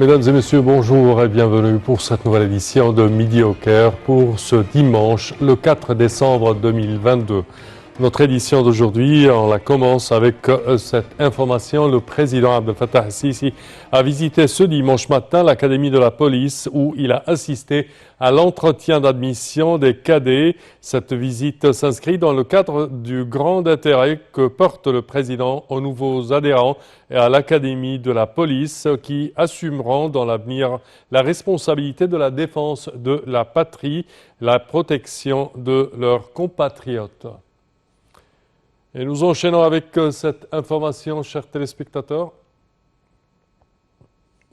Mesdames et messieurs, bonjour et bienvenue pour cette nouvelle édition de Midi au Caire pour ce dimanche, le 4 décembre 2022. Notre édition d'aujourd'hui, on la commence avec cette information. Le président Abdel Fattah el-Sisi a visité ce dimanche matin l'Académie de la police où il a assisté à l'entretien d'admission des cadets. Cette visite s'inscrit dans le cadre du grand intérêt que porte le président aux nouveaux adhérents et à l'Académie de la police qui assumeront dans l'avenir la responsabilité de la défense de la patrie, la protection de leurs compatriotes. Et nous enchaînons avec cette information, chers téléspectateurs.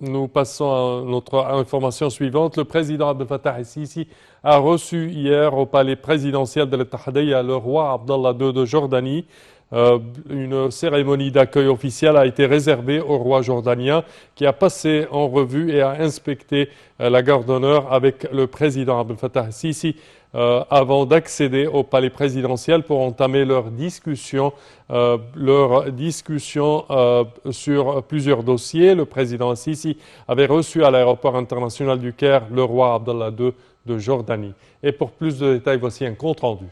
Nous passons à notre information suivante. Le président Abdel Fattah el-Sisi a reçu hier au palais présidentiel de l'Ittihadiyya le roi Abdallah II de Jordanie. Une cérémonie d'accueil officielle a été réservée au roi jordanien qui a passé en revue et a inspecté la garde d'honneur avec le président Abdel Fattah el-Sisi avant d'accéder au palais présidentiel pour entamer leur discussion sur plusieurs dossiers. Le président el-Sisi avait reçu à l'aéroport international du Caire le roi Abdallah II de Jordanie. Et pour plus de détails, voici un compte-rendu.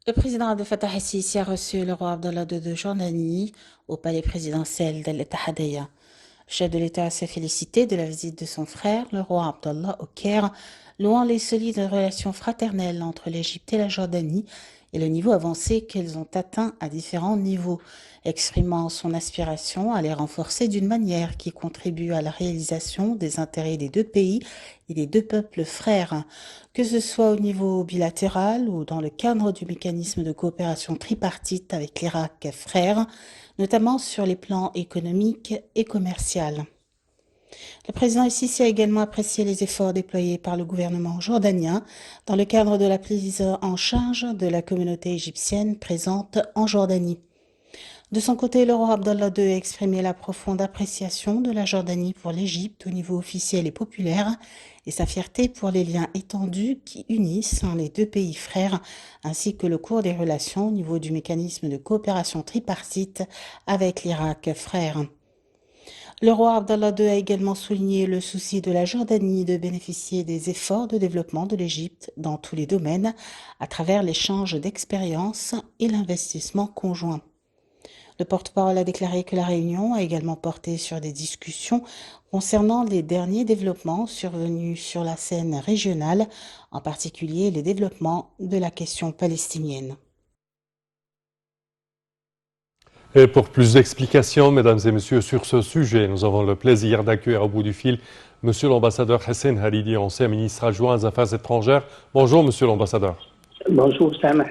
Le président Abdel Fattah el-Sisi a reçu le roi Abdallah II de Jordanie au palais présidentiel de l'Ittihadiyya. Le chef de l'État s'est félicité de la visite de son frère, le roi Abdallah, au Caire, louant les solides relations fraternelles entre l'Égypte et la Jordanie et le niveau avancé qu'elles ont atteint à différents niveaux, exprimant son aspiration à les renforcer d'une manière qui contribue à la réalisation des intérêts des deux pays et des deux peuples frères, que ce soit au niveau bilatéral ou dans le cadre du mécanisme de coopération tripartite avec l'Irak frère, notamment sur les plans économiques et commerciaux. Le président el-Sisi a également apprécié les efforts déployés par le gouvernement jordanien dans le cadre de la prise en charge de la communauté égyptienne présente en Jordanie. De son côté, le roi Abdallah II a exprimé la profonde appréciation de la Jordanie pour l'Égypte au niveau officiel et populaire et sa fierté pour les liens étendus qui unissent les deux pays frères ainsi que le cours des relations au niveau du mécanisme de coopération tripartite avec l'Irak frère. Le roi Abdallah II a également souligné le souci de la Jordanie de bénéficier des efforts de développement de l'Égypte dans tous les domaines à travers l'échange d'expériences et l'investissement conjoint. Le porte-parole a déclaré que la réunion a également porté sur des discussions concernant les derniers développements survenus sur la scène régionale, en particulier les développements de la question palestinienne. Et pour plus d'explications, mesdames et messieurs, sur ce sujet, nous avons le plaisir d'accueillir au bout du fil Monsieur l'ambassadeur Hussein Haridi, ancien ministre adjoint aux Affaires étrangères. Bonjour, Monsieur l'ambassadeur. Bonjour, Sam.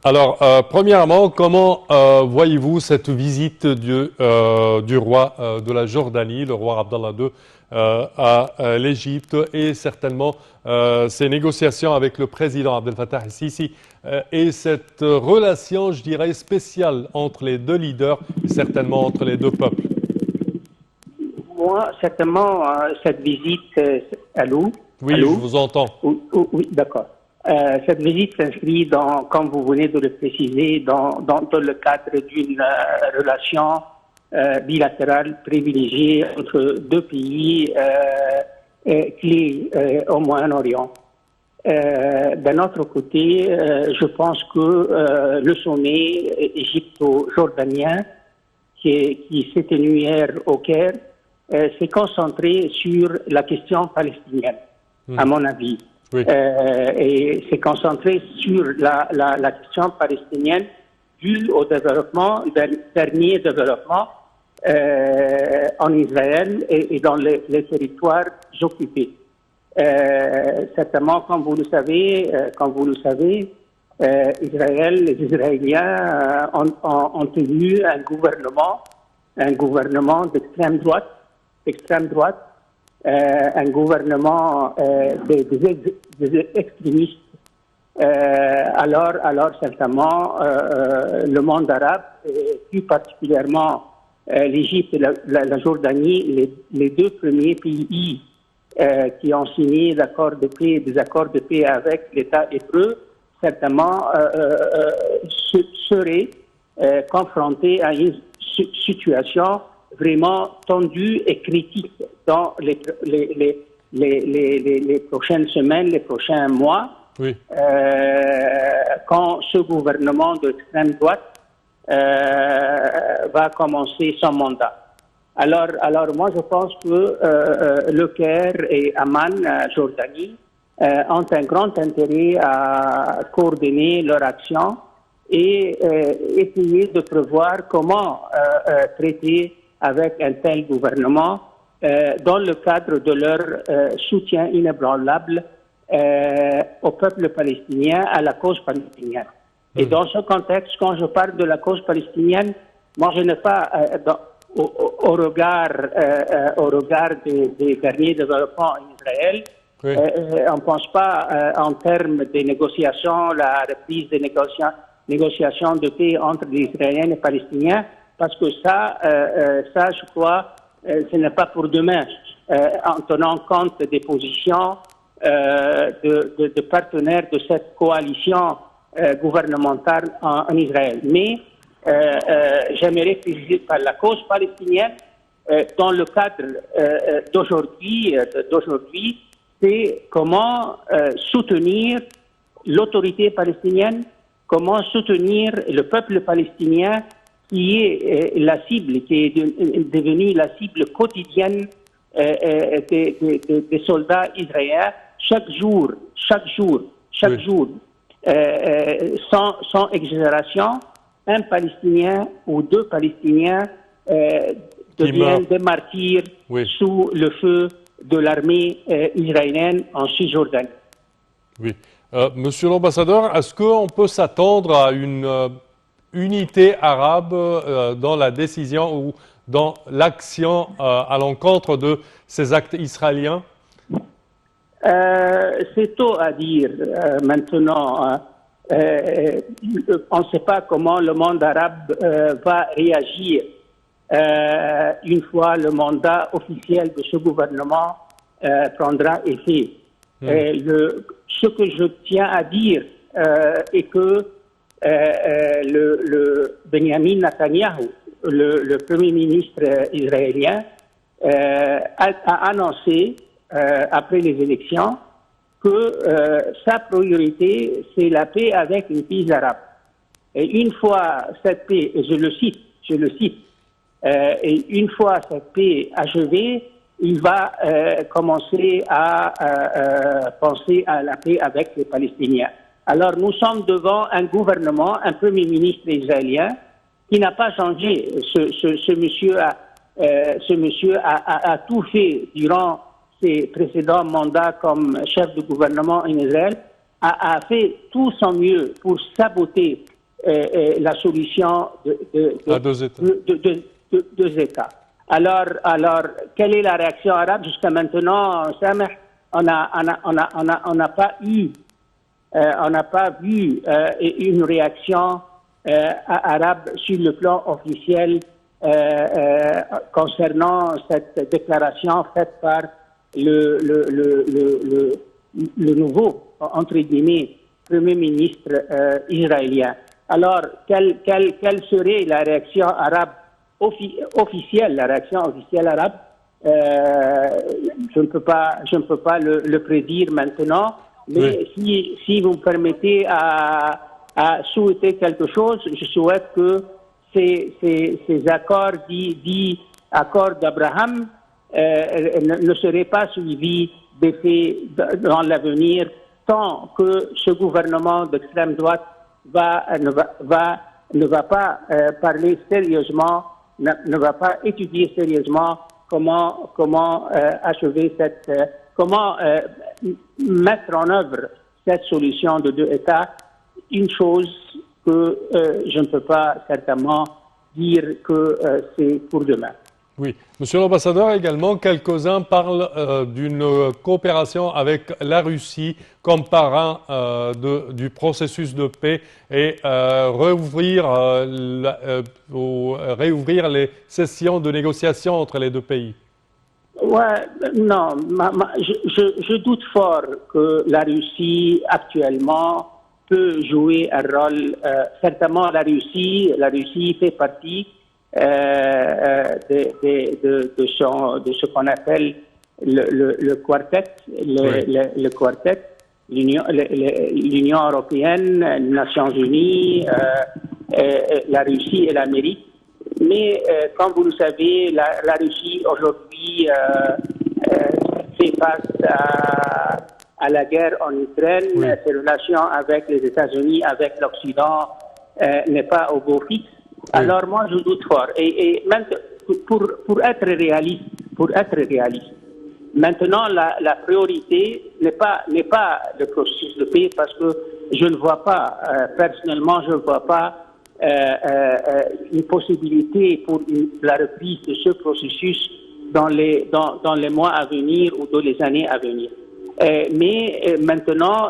Alors, premièrement, comment voyez-vous cette visite du roi de la Jordanie, le roi Abdallah II, à l'Égypte et certainement ces négociations avec le président Abdel Fattah el-Sisi et cette relation, je dirais, spéciale entre les deux leaders et certainement entre les deux peuples? Moi, certainement, cette visite, allô? Oui, allô? Je vous entends. Oui, d'accord. Cette visite s'inscrit dans, comme vous venez de le préciser, dans le cadre d'une relation bilatérale privilégiée entre deux pays clés au Moyen-Orient. D'un autre côté, je pense que le sommet égypto-jordanien qui s'est tenu hier au Caire s'est concentré sur la question palestinienne, à mon avis. Oui. Et s'est concentré sur la question palestinienne due au développement, dernier développement en Israël et dans les territoires occupés. Certainement, comme vous le savez, les Israéliens ont tenu un gouvernement d'extrême droite, un gouvernement des extrémistes. Alors certainement, le monde arabe, et plus particulièrement l'Égypte et la Jordanie, les deux premiers pays qui ont signé des accords de paix avec l'État hébreu, certainement seraient confrontés à une situation vraiment tendu et critique dans les prochaines semaines, les prochains mois, Oui. quand ce gouvernement d'extrême droite va commencer son mandat. Alors moi je pense que le Caire et Amman, Jordanie, ont un grand intérêt à coordonner leur action et essayer de prévoir comment traiter avec un tel gouvernement dans le cadre de leur soutien inébranlable au peuple palestinien, à la cause palestinienne. Et dans ce contexte, quand je parle de la cause palestinienne, moi je n'ai pas, au regard des derniers développements en Israël, Oui. on ne pense pas en termes de négociations, la reprise des négociations de paix entre les Israéliens et les Palestiniens, parce que ça je crois, ce n'est pas pour demain, en tenant compte des positions de partenaires de cette coalition gouvernementale en Israël. Mais j'aimerais préciser par la cause palestinienne, dans le cadre d'aujourd'hui, c'est comment soutenir l'autorité palestinienne, comment soutenir le peuple palestinien qui est la cible, qui est devenue la cible quotidienne des soldats israéliens chaque jour, sans exagération, un Palestinien ou deux Palestiniens deviennent des martyrs sous le feu de l'armée israélienne en Cisjordanie. Oui. Monsieur l'ambassadeur, est-ce qu'on peut s'attendre à une unité arabe dans la décision ou dans l'action à l'encontre de ces actes israéliens? C'est tôt à dire maintenant. On ne sait pas comment le monde arabe va réagir une fois le mandat officiel de ce gouvernement prendra effet. Ce que je tiens à dire est que le Benjamin Netanyahu, le Premier ministre israélien, a annoncé après les élections que sa priorité, c'est la paix avec les pays arabes. Et une fois cette paix, je le cite, et une fois cette paix achevée, il va commencer à penser à la paix avec les Palestiniens. Alors nous sommes devant un gouvernement, un Premier ministre israélien qui n'a pas changé. Ce monsieur a tout fait durant ses précédents mandats comme chef de gouvernement en Israël, a fait tout son mieux pour saboter la solution de deux États. Alors, quelle est la réaction arabe jusqu'à maintenant, Sameh? On n'a pas vu une réaction arabe sur le plan officiel concernant cette déclaration faite par le nouveau, entre guillemets, Premier ministre israélien. Alors, quelle serait la réaction arabe officielle, la réaction officielle arabe? Je ne peux pas le prédire maintenant, mais si vous me permettez à souhaiter quelque chose, je souhaite que ces accords dits accords d'Abraham ne seraient pas suivis d'effets dans l'avenir tant que ce gouvernement d'extrême droite ne va pas parler sérieusement, ne va pas étudier sérieusement comment achever comment mettre en œuvre cette solution de deux États. Une chose que je ne peux pas certainement dire que c'est pour demain. Oui. Monsieur l'ambassadeur, également, quelques-uns parlent d'une coopération avec la Russie comme parrain du processus de paix et réouvrir les sessions de négociation entre les deux pays. Ouais, non, je doute fort que la Russie actuellement peut jouer un rôle. Certainement, la Russie fait partie de ce qu'on appelle le quartet, le quartet, l'Union européenne, les Nations unies, la Russie et l'Amérique. Mais comme vous le savez, la Russie aujourd'hui fait face à la guerre en Ukraine. Oui. Ses relations avec les États-Unis, avec l'Occident, n'est pas au beau fixe. Oui. Alors moi, je doute fort. Et maintenant, pour être réaliste, maintenant, la priorité n'est pas le processus de paix, parce que je ne vois pas, personnellement, je ne vois pas une possibilité pour la reprise de ce processus dans les mois à venir ou dans les années à venir. Mais maintenant,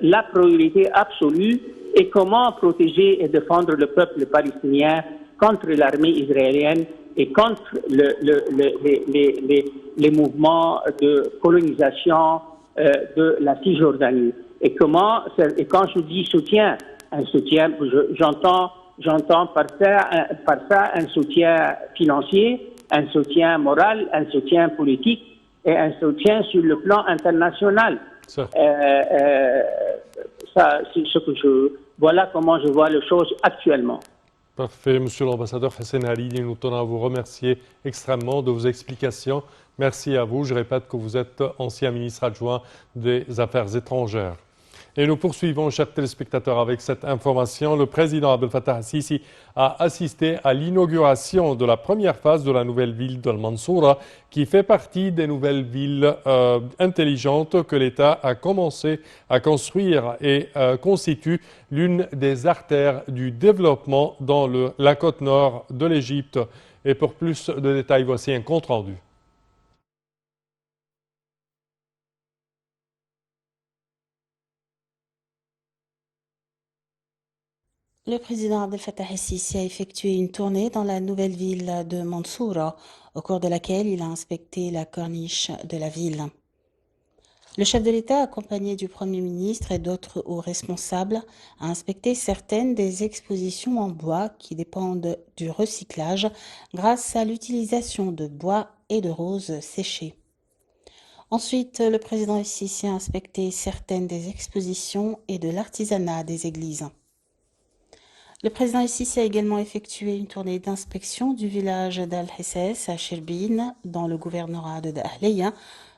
la priorité absolue est comment protéger et défendre le peuple palestinien contre l'armée israélienne et contre les mouvements de colonisation de la Cisjordanie. Et quand je dis soutien, j'entends par ça un soutien financier, un soutien moral, un soutien politique et un soutien sur le plan international. Ça, c'est ce que voilà comment je vois les choses actuellement. Parfait, Monsieur l'ambassadeur Hessein Halili, nous tenons à vous remercier extrêmement de vos explications. Merci à vous. Je répète que vous êtes ancien ministre adjoint des Affaires étrangères. Et nous poursuivons, chers téléspectateurs, avec cette information. Le président Abdel Fattah al-Sisi a assisté à l'inauguration de la première phase de la nouvelle ville d'Al Mansoura, qui fait partie des nouvelles villes intelligentes que l'État a commencé à construire et constitue l'une des artères du développement dans la côte nord de l'Égypte. Et pour plus de détails, voici un compte-rendu. Le président Abdel Fattah el-Sisi a effectué une tournée dans la nouvelle ville de Mansoura, au cours de laquelle il a inspecté la corniche de la ville. Le chef de l'État, accompagné du Premier ministre et d'autres hauts responsables, a inspecté certaines des expositions en bois qui dépendent du recyclage grâce à l'utilisation de bois et de roses séchées. Ensuite, le président el-Sisi a inspecté certaines des expositions et de l'artisanat des églises. Le président el-Sisi a également effectué une tournée d'inspection du village d'Al-Hessès à Chirbine, dans le gouvernorat de Dahleya,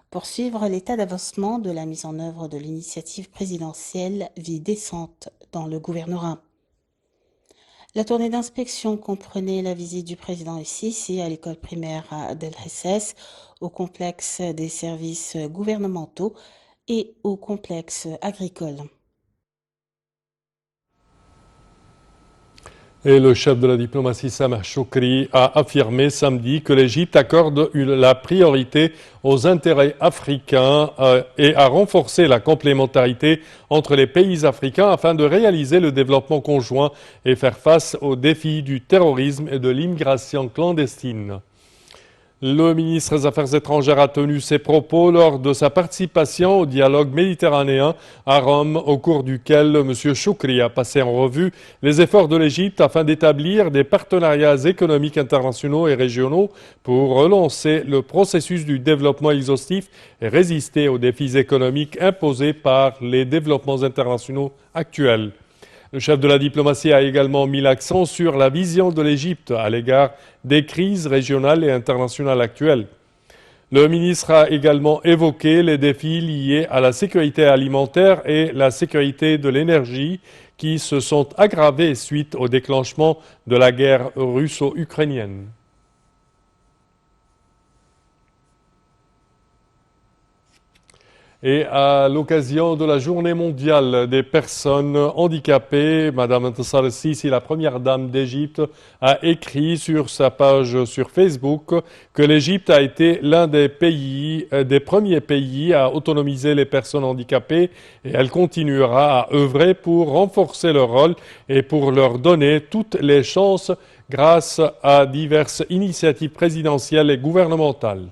pour suivre l'état d'avancement de la mise en œuvre de l'initiative présidentielle Vie décente dans le gouvernorat. La tournée d'inspection comprenait la visite du président el-Sisi à l'école primaire d'Al-Hessès, au complexe des services gouvernementaux et au complexe agricole. Et le chef de la diplomatie, Sameh Choukri, a affirmé samedi que l'Égypte accorde la priorité aux intérêts africains et a renforcé la complémentarité entre les pays africains afin de réaliser le développement conjoint et faire face aux défis du terrorisme et de l'immigration clandestine. Le ministre des Affaires étrangères a tenu ses propos lors de sa participation au dialogue méditerranéen à Rome, au cours duquel M. Choukri a passé en revue les efforts de l'Égypte afin d'établir des partenariats économiques internationaux et régionaux pour relancer le processus du développement exhaustif et résister aux défis économiques imposés par les développements internationaux actuels. Le chef de la diplomatie a également mis l'accent sur la vision de l'Égypte à l'égard des crises régionales et internationales actuelles. Le ministre a également évoqué les défis liés à la sécurité alimentaire et la sécurité de l'énergie qui se sont aggravés suite au déclenchement de la guerre russo-ukrainienne. Et à l'occasion de la journée mondiale des personnes handicapées, Mme Intisar el-Sisi, la première dame d'Égypte, a écrit sur sa page sur Facebook que l'Égypte a été l'un des premiers pays à autonomiser les personnes handicapées et elle continuera à œuvrer pour renforcer leur rôle et pour leur donner toutes les chances grâce à diverses initiatives présidentielles et gouvernementales.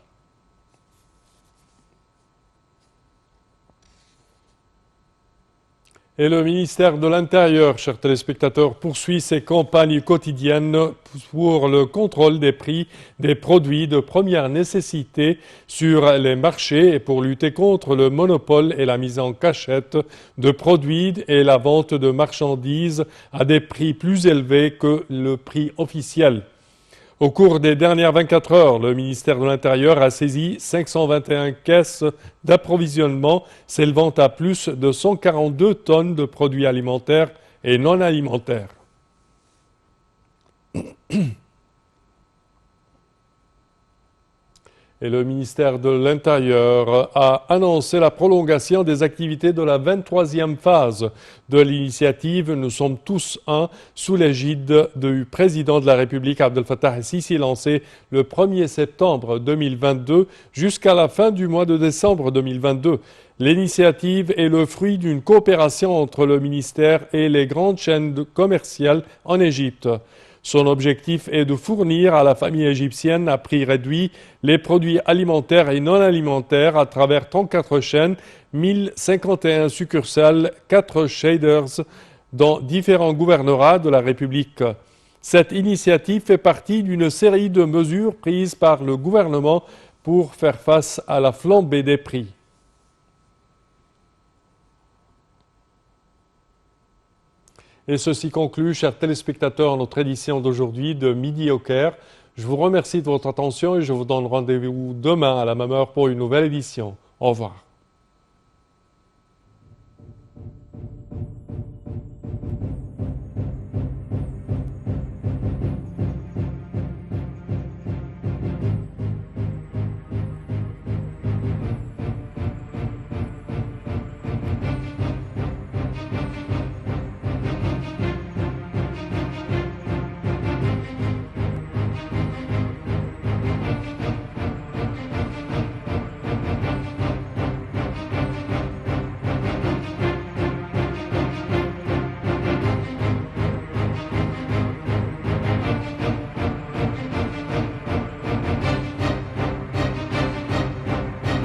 Et le ministère de l'Intérieur, chers téléspectateurs, poursuit ses campagnes quotidiennes pour le contrôle des prix des produits de première nécessité sur les marchés et pour lutter contre le monopole et la mise en cachette de produits et la vente de marchandises à des prix plus élevés que le prix officiel. Au cours des dernières 24 heures, le ministère de l'Intérieur a saisi 521 caisses d'approvisionnement s'élevant à plus de 142 tonnes de produits alimentaires et non alimentaires. Et le ministère de l'Intérieur a annoncé la prolongation des activités de la 23e phase de l'initiative « Nous sommes tous un » sous l'égide du président de la République Abdel Fattah el-Sisi, lancée le 1er septembre 2022 jusqu'à la fin du mois de décembre 2022. L'initiative est le fruit d'une coopération entre le ministère et les grandes chaînes commerciales en Égypte. Son objectif est de fournir à la famille égyptienne à prix réduit les produits alimentaires et non alimentaires à travers 34 chaînes, 1051 succursales, 4 shaders dans différents gouvernorats de la République. Cette initiative fait partie d'une série de mesures prises par le gouvernement pour faire face à la flambée des prix. Et ceci conclut, chers téléspectateurs, notre édition d'aujourd'hui de Midi au Caire. Je vous remercie de votre attention et je vous donne rendez-vous demain à la même heure pour une nouvelle édition. Au revoir.